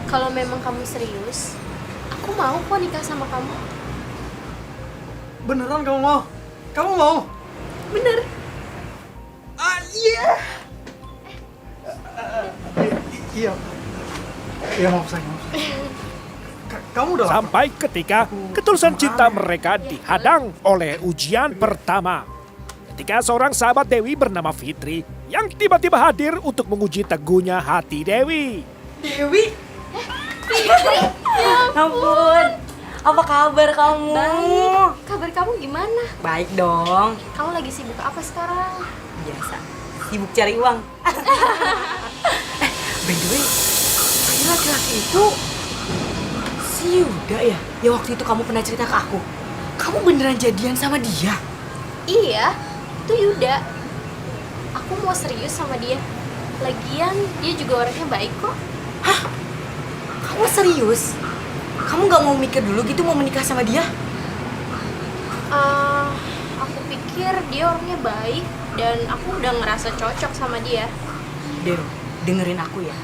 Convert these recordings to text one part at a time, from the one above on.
Kalau memang kamu serius, aku mau kok nikah sama kamu. Beneran kamu mau? Kamu mau? Bener. Ah, iya. Iya. Iya, mau saya. Kamu udah lapar? Sampai ketika ketulusan cinta mereka dihadang oleh ujian pertama. Ketika seorang sahabat Dewi bernama Fitri yang tiba-tiba hadir untuk menguji teguhnya hati Dewi. Dewi? Ya Ampun, apa kabar kamu? baik. Kabar kamu gimana? Baik dong. Kamu lagi sibuk apa sekarang? Biasa, sibuk cari uang. By the way, tadi laki-laki itu si Yuda ya? Ya waktu itu kamu pernah cerita ke aku. Kamu beneran jadian sama dia? Iya, itu Yuda. Aku mau serius sama dia. Lagian dia juga orangnya baik kok. Kamu serius? Kamu gak mau mikir dulu gitu mau menikah sama dia? Aku pikir dia orangnya baik dan aku udah ngerasa cocok sama dia. Dew, dengerin aku ya.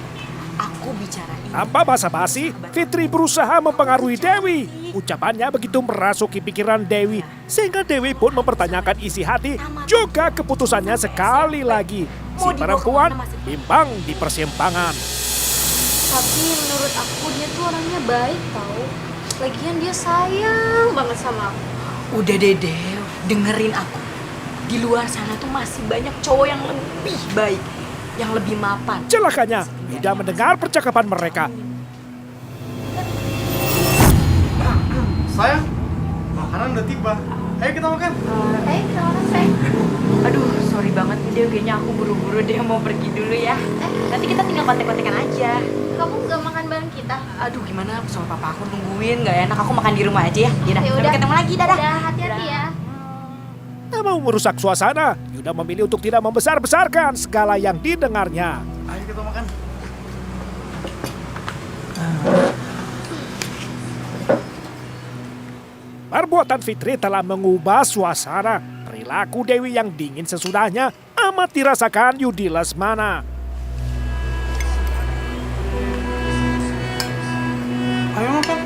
Aku bicara ini. Tanpa basa-basi, Fitri berusaha mempengaruhi Dewi. Ucapannya begitu merasuki pikiran Dewi, sehingga Dewi pun mempertanyakan isi hati, juga keputusannya sekali lagi. Si perempuan bimbang di persimpangan. Tapi menurut aku dia tuh orangnya baik tau. Lagian dia sayang banget sama aku. Udah deh, Dew, dengerin aku. Di luar sana tuh masih banyak cowok yang lebih baik, yang lebih mapan. Celakanya, tidak mendengar percakapan mereka. Sayang, makanan udah tiba. Ayo kita makan. Hey, kenapa sayang? Aduh, sorry banget nih Dew, kayaknya aku buru-buru deh mau pergi dulu ya. Nanti kita tinggal kontek-kontekan aja. Kamu nggak makan bareng kita? Aduh, gimana sama papa aku nungguin, nggak enak, aku makan di rumah aja ya. Yaudah, Ya sampai udah. ketemu lagi, dadah. Udah, hati-hati ya. Tak mau merusak suasana, Yuda memilih untuk tidak membesar-besarkan segala yang didengarnya. Ayo kita makan. Perbuatan Fitri telah mengubah suasana. Perilaku Dewi yang dingin sesudahnya amat dirasakan Yudi Lesmana. Ayo makan.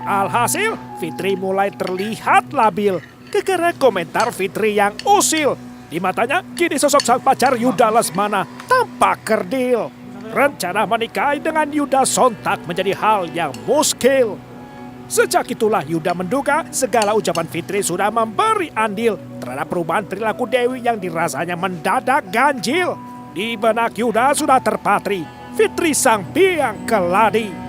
Alhasil, Fitri mulai terlihat labil gara-gara komentar Fitri yang usil. Di matanya, kini sosok sang pacar Yuda Lesmana tampak kerdil. Rencana menikahi dengan Yuda sontak menjadi hal yang muskil. Sejak itulah Yuda menduga segala ucapan Fitri sudah memberi andil terhadap perubahan perilaku Dewi yang dirasanya mendadak ganjil. Di benak Yuda sudah terpatri Fitri sang biang keladi.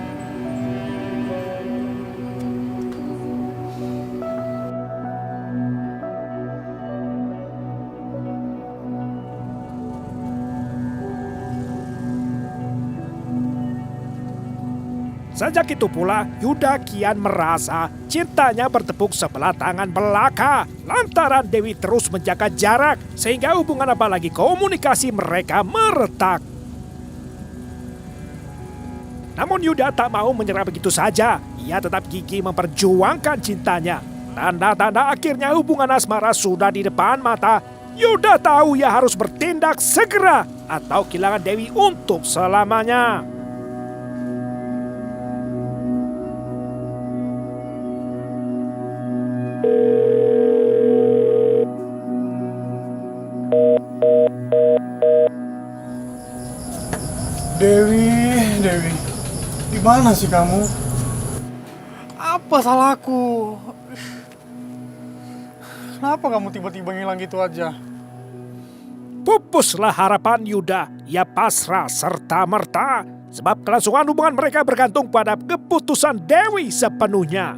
Sejak itu pula, Yuda kian merasa cintanya bertepuk sebelah tangan belaka. Lantaran Dewi terus menjaga jarak, sehingga hubungan apalagi komunikasi mereka meretak. Namun Yuda tak mau menyerah begitu saja. Ia tetap gigih memperjuangkan cintanya. Tanda-tanda akhirnya hubungan asmara sudah di depan mata. Yuda tahu ia harus bertindak segera atau kehilangan Dewi untuk selamanya. Dewi, di mana sih kamu? Apa salahku? Kenapa kamu tiba-tiba ngilang gitu aja? Pupuslah harapan Yuda, ia pasrah serta-merta. Sebab kelangsungan hubungan mereka bergantung pada keputusan Dewi sepenuhnya.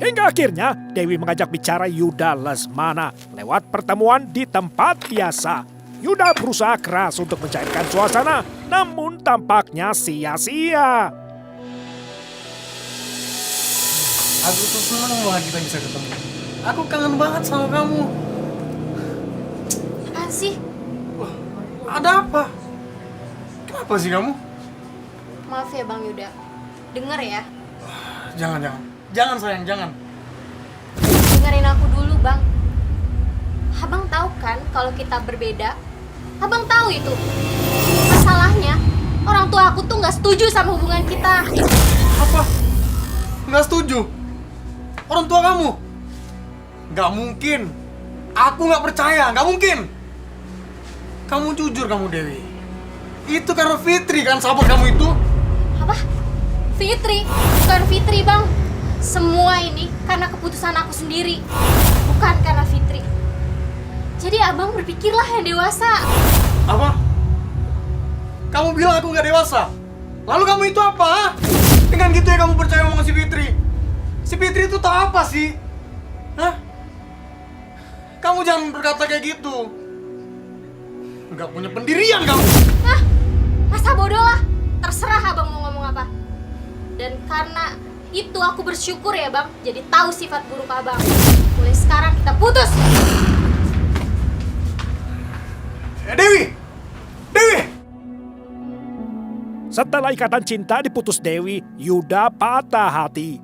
Hingga akhirnya Dewi mengajak bicara Yuda Lesmana lewat pertemuan di tempat biasa. Yuda berusaha keras untuk mencairkan suasana, namun tampaknya sia-sia. Aku tuh senang banget kita bisa ketemu. Aku kangen banget sama kamu. Apaan sih? Ada apa? Kenapa sih kamu? Maaf ya Bang Yuda. Dengar ya, Jangan sayang, jangan. dengerin aku dulu bang. Abang tahu kan kalau kita berbeda? Abang tahu itu. Masalahnya, orang tua aku tuh nggak setuju sama hubungan kita. Apa? Nggak setuju? Orang tua kamu? Nggak mungkin. Aku nggak percaya, nggak mungkin. Kamu jujur kamu, Dewi. Itu karena Fitri kan, sahabat kamu itu. Apa? Fitri? Bukan Fitri bang. Semua ini karena keputusan aku sendiri, bukan karena Fitri. Jadi abang berpikirlah yang dewasa. Apa? Kamu bilang aku nggak dewasa? Lalu kamu itu apa? Ha? Dengan gitu ya kamu percaya omongan si Fitri? Si Fitri itu tahu apa sih? Hah? Kamu jangan berkata kayak gitu. Nggak punya pendirian kamu. Hah? Masa bodoh lah. Terserah abang mau ngomong apa. Dan karena itu aku bersyukur ya bang, jadi tahu sifat buruk abang. Mulai sekarang kita putus. Dewi! Dewi! Setelah ikatan cinta diputus Dewi, Yuda patah hati.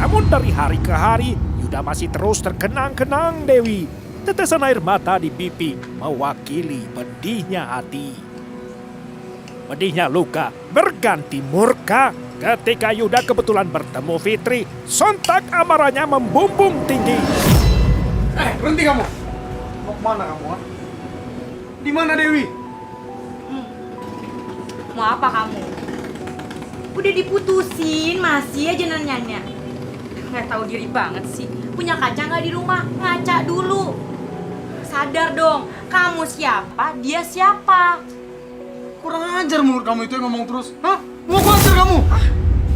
Namun dari hari ke hari, Yuda masih terus terkenang-kenang Dewi. Tetesan air mata di pipi mewakili pedihnya hati. Pedihnya luka berganti murka ketika Yuda kebetulan bertemu Fitri. Sontak amarahnya membumbung tinggi. Berhenti kamu! Mau kemana kamu? Ha? Di mana Dewi? Mau apa kamu? Udah diputusin, masih aja nanyanya. Nggak tahu diri banget sih. Punya kaca nggak di rumah? Ngaca dulu. Sadar dong, kamu siapa, dia siapa. Kurang ajar mulut kamu itu yang ngomong terus. Hah? Mau aku ajar kamu?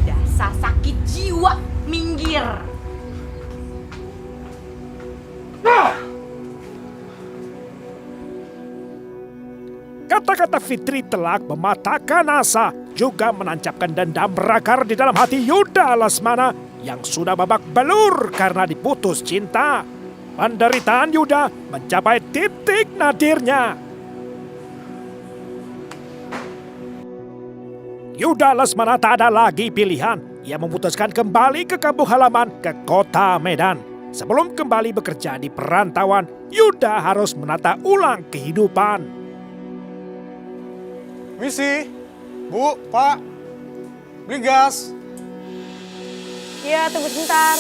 Dasar sakit jiwa, minggir. Kata-kata Fitri telak mematahkan asa, juga menancapkan dendam berakar di dalam hati Yuda Lesmana yang sudah babak belur karena diputus cinta. Penderitaan Yuda mencapai titik nadirnya. Yuda Lesmana tak ada lagi pilihan. Ia memutuskan kembali ke kampung halaman ke kota Medan. Sebelum kembali bekerja di perantauan, Yuda harus menata ulang kehidupan. Misi, Bu, Pak, beli gas. Iya, tunggu sebentar.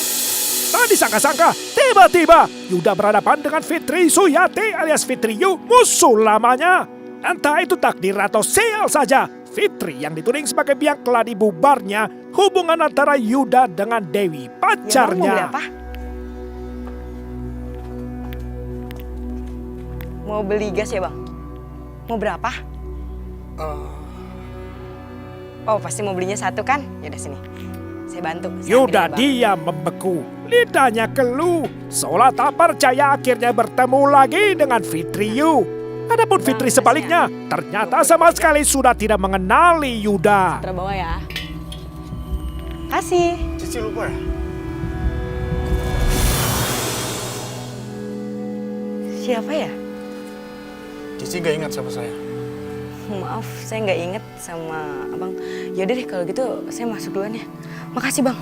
Tak disangka-sangka, tiba-tiba Yuda berhadapan dengan Fitri Suyati alias Fitri Yu, musuh lamanya. Entah itu takdir atau sial saja, Fitri yang dituding sebagai biang keladi bubarnya hubungan antara Yuda dengan Dewi, pacarnya. Mau beli gas ya bang? Mau berapa? Oh pasti mau belinya satu kan? Yaudah sini, saya bantu. Yuda diam membeku, lidahnya keluh, seolah tak percaya akhirnya bertemu lagi dengan Fitri Yu. Adapun Fitri sebaliknya, ternyata sama sekali sudah tidak mengenali Yuda. Terbawa ya. Kasih. Cici lupa ya? Siapa ya? Cici gak ingat siapa saya. Maaf, saya nggak inget sama abang. Yaudah deh kalau gitu saya masuk duluan ya. Makasih bang.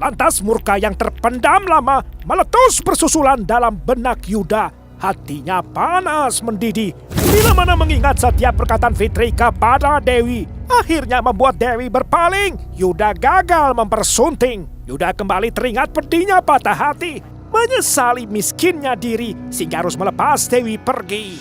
Lantas murka yang terpendam lama meletus bersusulan dalam benak Yuda. Hatinya panas mendidih bila mana mengingat setiap perkataan Fitri kepada Dewi. Akhirnya membuat Dewi berpaling. Yuda gagal mempersunting. Yuda kembali teringat pedihnya patah hati. Menyesali miskinnya diri sehingga harus melepas Dewi pergi.